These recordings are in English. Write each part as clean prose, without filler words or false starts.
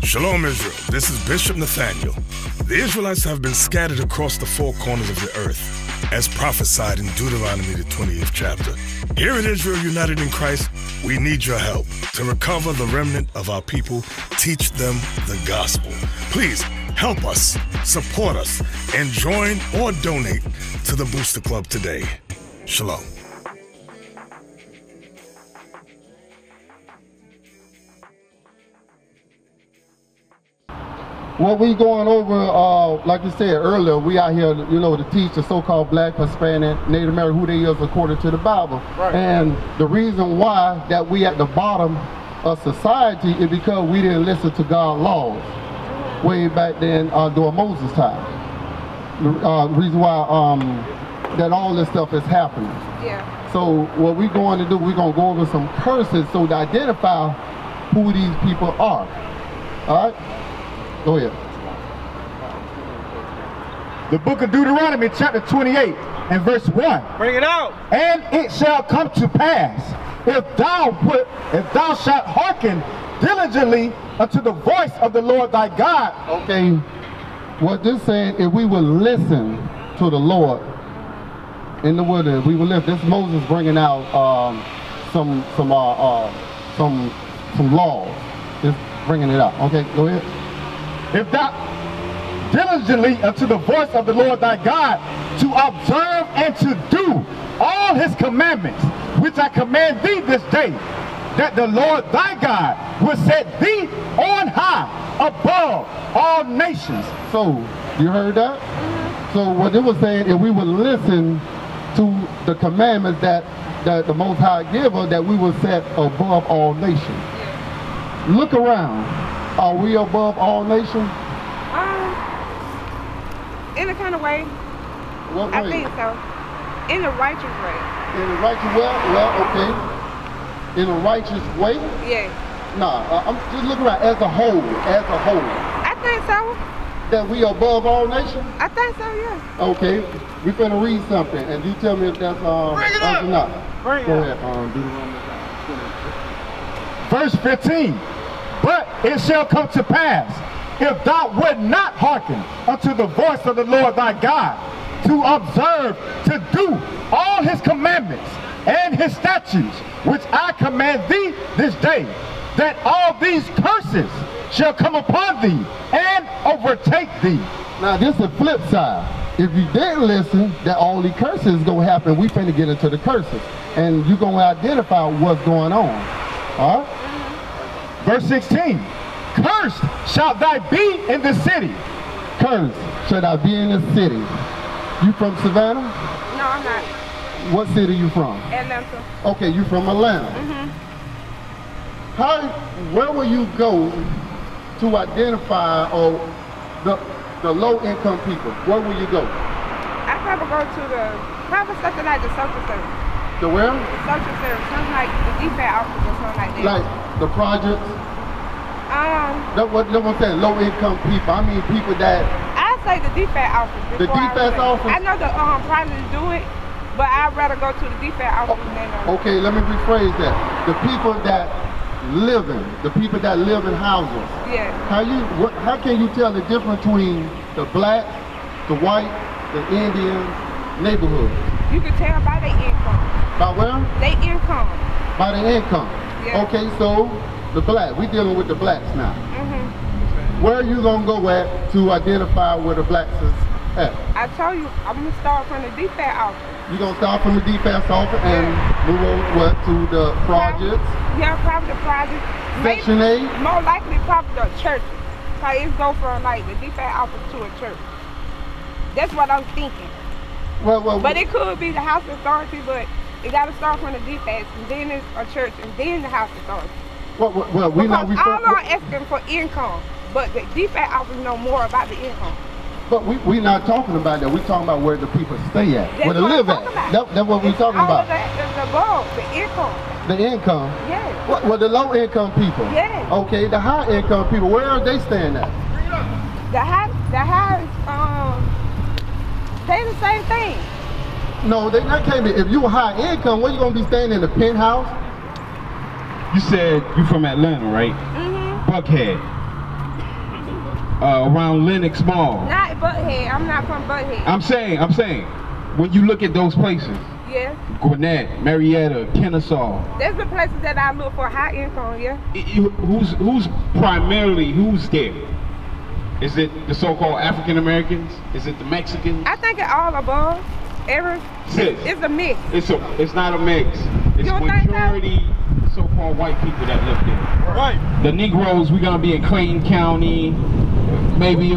Shalom, Israel. This is Bishop Nathaniel. The Israelites have been scattered across the four corners of the earth, as prophesied in Deuteronomy, the 28th chapter. Here at Israel United in Christ, we need your help to recover the remnant of our people, teach them the gospel. Please help us, support us, and join or donate to the Booster Club today. Shalom. What we going over, like you said earlier, we out here, you know, to teach the so-called Black, Hispanic, Native American, who they is according to the Bible. Right. And the reason why that we at the bottom of society is because we didn't listen to God's laws way back then during Moses' time. The reason why that all this stuff is happening. Yeah. So what we going to do, we're going to go over some curses so to identify who these people are. All right? Go ahead. The book of Deuteronomy, chapter 28, and verse 1. Bring it out. And it shall come to pass, if thou shalt hearken diligently unto the voice of the Lord thy God. Okay, what this saying, if we will listen to the Lord in the wilderness, we will listen. This is Moses bringing out some laws. Just bringing it out. Okay, go ahead. If thou diligently unto the voice of the Lord thy God, to observe and to do all his commandments, which I command thee this day, that the Lord thy God will set thee on high above all nations. So, you heard that? So what it was saying, if we would listen to the commandments that the Most High give us, that we will set above all nations. Look around. Are we above all nations? In a kind of way. What way? I think so. In a righteous way. In a righteous way? Well, okay. In a righteous way? Yeah. Nah, I'm just looking at as a whole. As a whole. I think so. That we above all nations? I think so, yeah. Okay. We're finna read something, and you tell me if that's or not. Bring it Go up. ahead. Verse 15. But it shall come to pass, if thou wilt not hearken unto the voice of the Lord thy God, to observe, to do all his commandments and his statutes, which I command thee this day, that all these curses shall come upon thee and overtake thee. Now this is the flip side. If you didn't listen, that all these curses is going to happen. We finna get into the curses. And you're going to identify what's going on. All right? Verse 16, cursed shalt thou be in the city. Cursed shall thou be in the city. You from Savannah? No, I'm not. What city you from? Atlanta. Okay, you from Atlanta. Where will you go to identify the low-income people? Where will you go? I probably go to probably something like the social service. The where? The social service, something like the defect office or something like that. Like the projects? That's what I'm saying, low-income people. I mean people that... I say the defect office. The defect office? I know the projects do it, but I'd rather go to the defect office than... Okay, let me rephrase that. The people that live in houses. Yeah. How can you tell the difference between the black, the white, the Indian neighborhood? You can tell by their income. By where? Their income. By the income. Yeah. Okay, so the black. We're dealing with the blacks now. Where are you gonna go at to identify where the blacks is at? I told you I'm gonna start from the defect office. You're gonna start from the defect office and move over to the projects? Yeah, probably the projects. Section A? More likely probably the churches. So it's go from like the defect office to a church. That's what I'm thinking. Well, but it could be the house authority, but It got to start from the defects, and then it's a church, and then the house authority. Well, we know all are asking for income, but the defect officers know more about the income. But we not talking about that. We're talking about where the people stay at, where they live at. That's what we're talking about. That is above the income. The income? Yeah. Well, the low income people? Yeah. Okay, the high income people, where are they staying at? The high, they the same thing. No, they not came in. If you were high income, where you gonna be staying, in the penthouse? You said you from Atlanta, right? Mm-hmm. Buckhead. Around Lenox Mall. Not Buckhead. I'm not from Buckhead. I'm saying, when you look at those places, yeah. Gwinnett, Marietta, Kennesaw. There's the places that I look for high income, yeah. Who's primarily, who's there? Is it the so-called African Americans? Is it the Mexicans? I think it's all above. It's a mix. It's not a mix. It's majority so-called white people that live there. Right. The Negroes, we're gonna be in Clayton County, maybe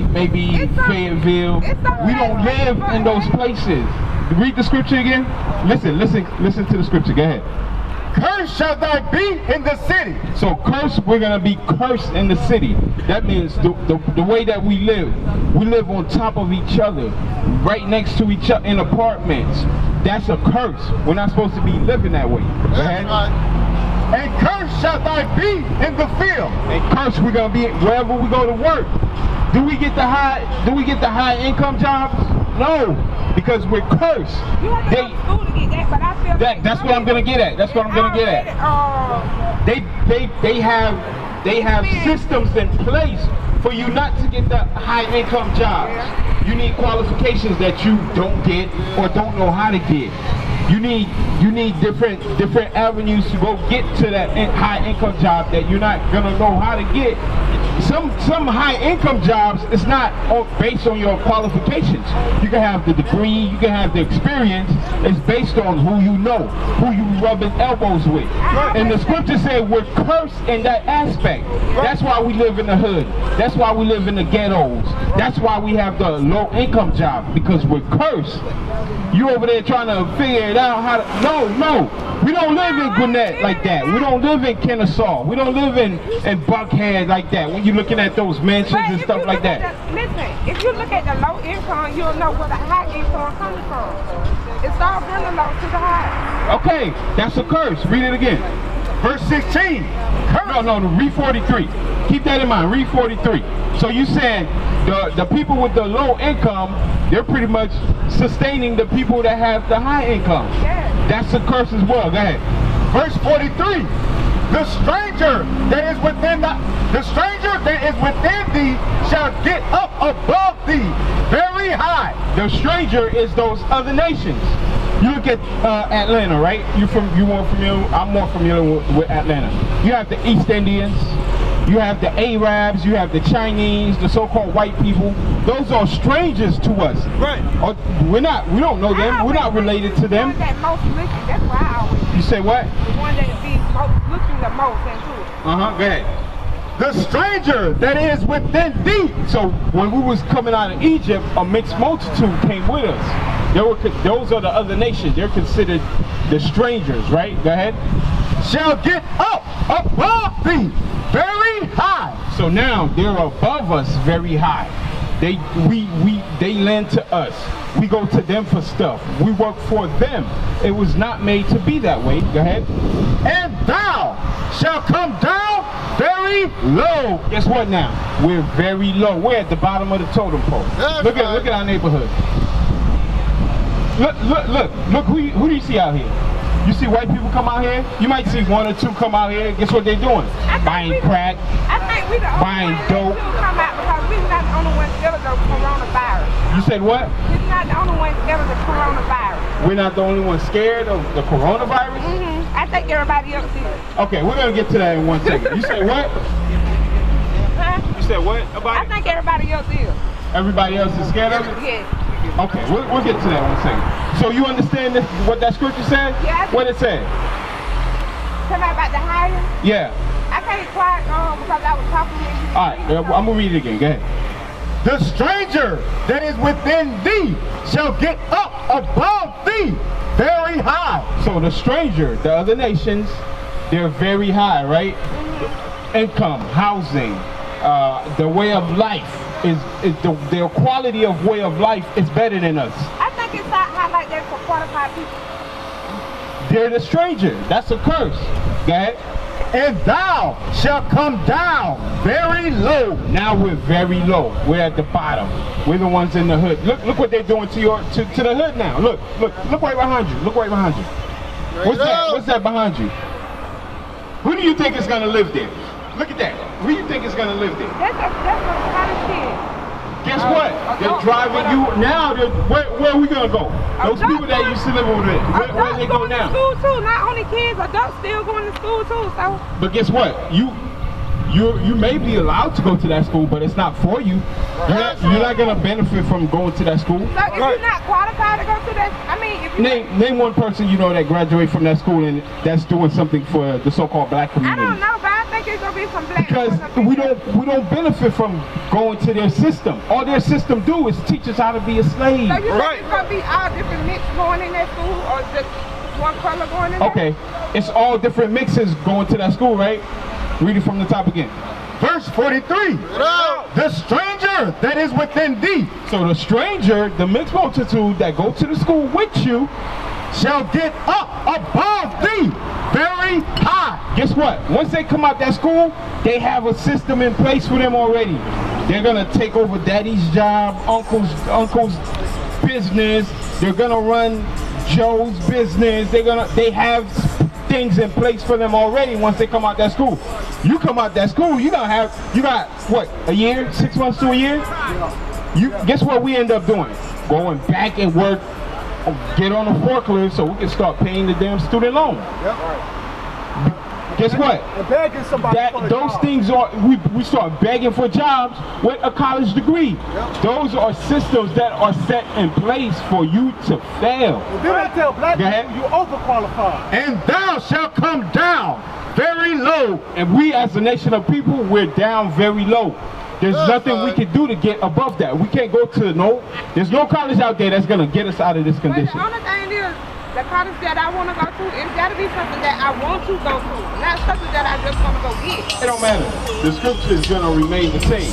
Fayetteville. We don't live in those places. Read the scripture again. Listen to the scripture. Go ahead. Cursed shall thy be in the city. So cursed, we're gonna be cursed in the city. That means the way that we live on top of each other, right next to each other in apartments. That's a curse. We're not supposed to be living that way. Go ahead. And cursed shall thy be in the field. And cursed, we're gonna be wherever we go to work. Do we get the high income jobs? No, because we're cursed. You have to go to school to get that, but I feel that's what I'm gonna get at. That's what I'm gonna get at. They have systems in place for you not to get the high income jobs. You need qualifications that you don't get or don't know how to get. You need different avenues to go get to that high income job that you're not gonna know how to get. Some high income jobs, it's not based on your qualifications. You can have the degree, you can have the experience. It's based on who you know, who you rubbing elbows with. And the scripture said we're cursed in that aspect. That's why we live in the hood. That's why we live in the ghettos. That's why we have the low income jobs, because we're cursed. You over there trying to figure it out how to, no. We don't live in Gwinnett like that. We don't live in Kennesaw. We don't live in Buckhead like that. When you're looking at those mansions and stuff like that. Listen, if you look at the low income, you'll know where the high income comes from. It's all from the low to the high. Okay, that's a curse. Read it again. Verse 16. No, read 43. Keep that in mind, read 43. So you said the people with the low income, they're pretty much sustaining the people that have the high income. Yeah. That's a curse as well. Go ahead. Verse 43. The stranger that is within thee shall get up above thee very high. The stranger is those other nations. You look at Atlanta, right? I'm more familiar with Atlanta. You have the East Indians, you have the Arabs, you have the Chinese, the so-called white people. Those are strangers to us. Right. We don't know them. We're not related to them. The one that most looking, that's why I always. You say what? The one that be looking the most into it. Go ahead. The stranger that is within thee. So when we was coming out of Egypt, a mixed multitude came with us. Those are the other nations. They're considered the strangers, right? Go ahead. Shall get up above thee very high. So now they're above us very high. They lend to us. We go to them for stuff. We work for them. It was not made to be that way. Go ahead. And thou shalt come down very low. Guess what now? We're very low. We're at the bottom of the totem pole. Look at our neighborhood. Look, who do you see out here? You see white people come out here? You might see one or two come out here. Guess what they're doing? Buying crack, buying dope. Come out because we're not the only ones scared of the coronavirus. You said what? We're not the only ones scared of the coronavirus. We're not the only ones scared of the coronavirus? I think everybody else is. Okay, we're going to get to that in 1 second. You said what? Huh? You said what about I think everybody else is. Everybody else is scared of it? Yes. Okay, we'll get to that in 1 second. So you understand what that scripture said? Yeah. What it said? Tell me about the higher? Yeah. I can't quiet because I was talking to you. All right, I'm going to read it again. Go ahead. The stranger that is within thee shall get up above thee very high. So the stranger, the other nations, they're very high, right? Income, housing, the way of life is their quality of way of life is better than us. I think it's not like that for qualified people. They're the stranger. That's a curse. Go ahead. And thou shalt come down very low. Now we're very low. We're at the bottom. We're the ones in the hood. Look what they're doing to the hood now. Look right behind you. Look right behind you. What's that? What's that behind you? Who do you think is gonna live there? Look at that. Who do you think is gonna live there? That's a college kid. Guess what? They're driving you now. Where are we gonna go? Those people that used to live over there. Where they go now? School too. Not only kids, adults still going to school too. So. But guess what? You may be allowed to go to that school, but it's not for you. You're not gonna benefit from going to that school. So if you're not qualified to go to that, I mean, if you name one person you know that graduated from that school and that's doing something for the so-called black community. I don't know, but I think it's gonna be some black. Because we don't benefit from going to their system. All their system do is teach us how to be a slave. So you think it's gonna be all different mix going in that school, or just one color going in there? Okay, it's all different mixes going to that school, right? Read it from the top again. Verse 43. The stranger that is within thee. So the stranger, the mixed multitude that go to the school with you, shall get up above thee very high. Guess what? Once they come out that school, they have a system in place for them already. They're gonna take over daddy's job, uncle's business. They're gonna run Joe's business. They have things in place for them already once they come out that school. You come out that school, you got what, a year, 6 months to a year? Guess what we end up doing? Going back and work, get on a forklift so we can start paying the damn student loan. Guess what? Begging somebody for a those job. things are, we start begging for jobs with a college degree. Those are systems that are set in place for you to fail. Well, then they tell black people you overqualified. And thou shalt come down very low. And we as a nation of people, we're down very low. There's nothing we can do to get above that. We can't go to there's no college out there that's gonna get us out of this condition. But the only thing is, the college that I want to go to, it's got to be something that I want to go to, not something that I just want to go get. It don't matter. The scripture is gonna remain the same.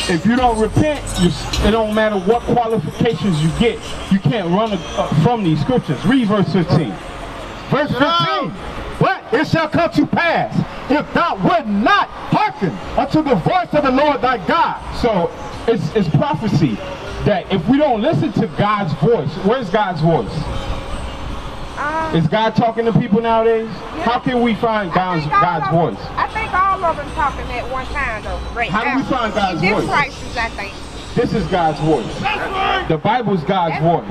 If you don't repent, it don't matter what qualifications you get. You can't run from these scriptures. Read verse 15. Verse 15. But it shall come to pass, if thou wilt not hearken unto the voice of the Lord thy God. So it's prophecy that if we don't listen to God's voice, where's God's voice? Is God talking to people nowadays? Yeah. How can we find God's voice? I think all of them talking at one time though. Right. How do we find God's voice? Crisis, I think. This is God's voice. The Bible is God's voice.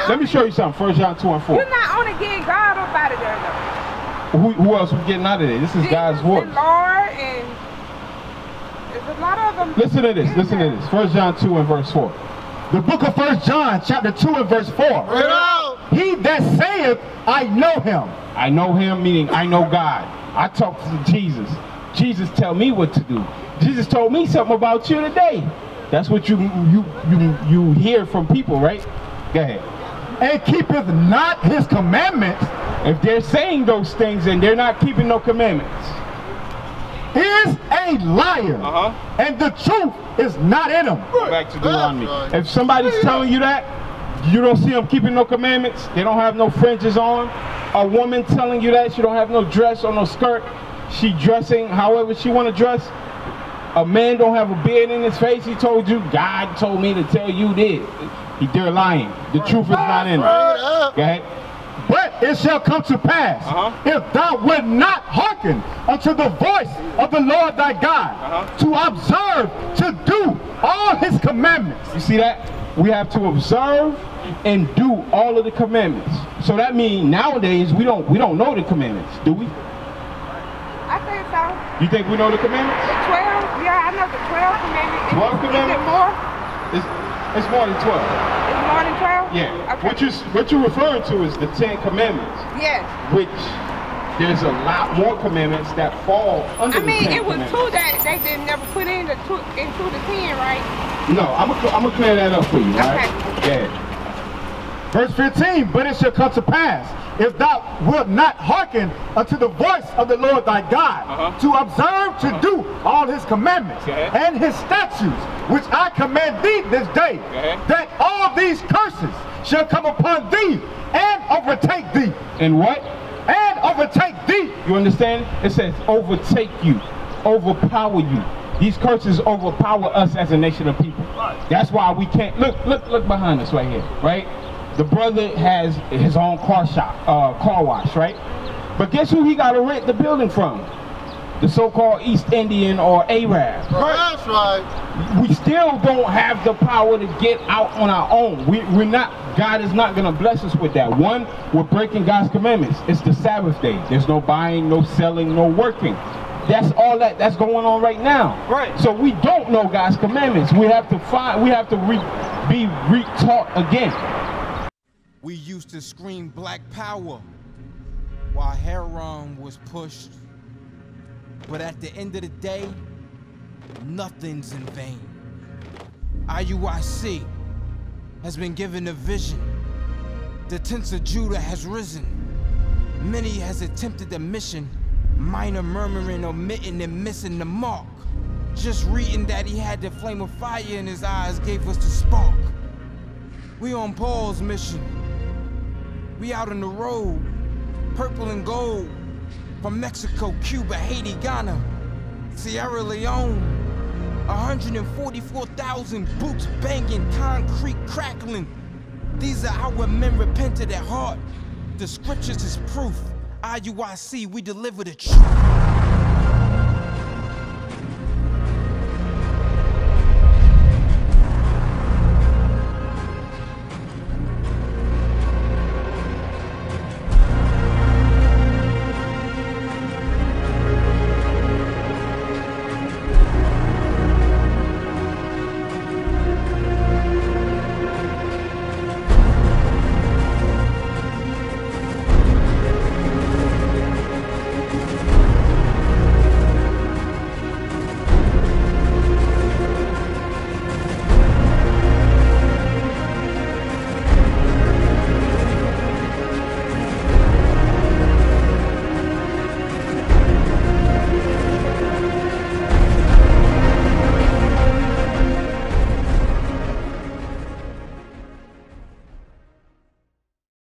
Let me show you something. 1 John 2 and 4. You're not only getting God up out of there though. Who else we getting out of there? This is God's voice. And Lord, and there's a lot of them. Listen to this. Listen to this. 1 John 2 and verse 4. The book of 1 John chapter 2 and verse 4. He that saith, I know him. I know him, meaning I know God. I talk to Jesus. Jesus tell me what to do. Jesus told me something about you today. That's what you hear from people, right? Go ahead. And keepeth not his commandments. If they're saying those things and they're not keeping no commandments, is a liar, and the truth is not in him. Back to Deuteronomy. If somebody's telling you that, you don't see them keeping no commandments, they don't have no fringes on. A woman telling you that she don't have no dress or no skirt, she dressing however she want to dress. A man don't have a beard in his face, he told you, God told me to tell you this. They're lying. The truth is not in them. Go ahead. But it shall come to pass, if thou wilt not hearken unto the voice of the Lord thy God, to observe, to do all his commandments. You see that? We have to observe and do all of the commandments. So that means nowadays we don't know the commandments, do we? I think so. You think we know the commandments? The 12? Yeah, I know the 12 commandments. 12 commandments? Is it more? It's more than 12. It's more than 12? Yeah. Okay. What you're referring to is the 10 commandments. Yes. Which there's a lot more commandments that fall under the 10 commandments. I mean, it was 2 that they didn't never put into the 10, right? No, I'm gonna clear that up for you, right? Okay. Yeah. Verse 15, but it shall come to pass, if thou wilt not hearken unto the voice of the Lord thy God, to observe to do all his commandments and his statutes, which I command thee this day, that all these curses shall come upon thee and overtake thee. And what? And overtake thee. You understand? It says overtake you, overpower you. These curses overpower us as a nation of people. That's why we can't, look behind us right here, right? The brother has his own car wash, right? But guess who he got to rent the building from? The so-called East Indian or Arab. That's right. We still don't have the power to get out on our own. We're not, God is not going to bless us with that. One, we're breaking God's commandments. It's the Sabbath day. There's no buying, no selling, no working. That's all that's going on right now. Right. So we don't know God's commandments. We have to be re-taught again. We used to scream black power while Heron was pushed. But at the end of the day, nothing's in vain. IUIC has been given a vision. The tents of Judah has risen. Many has attempted the mission. Minor murmuring, omitting, and missing the mark. Just reading that he had the flame of fire in his eyes gave us the spark. We on Paul's mission. We out on the road, purple and gold. From Mexico, Cuba, Haiti, Ghana, Sierra Leone. 144,000 boots banging, concrete crackling. These are our men repented at heart. The scriptures is proof. IUIC, we deliver the truth.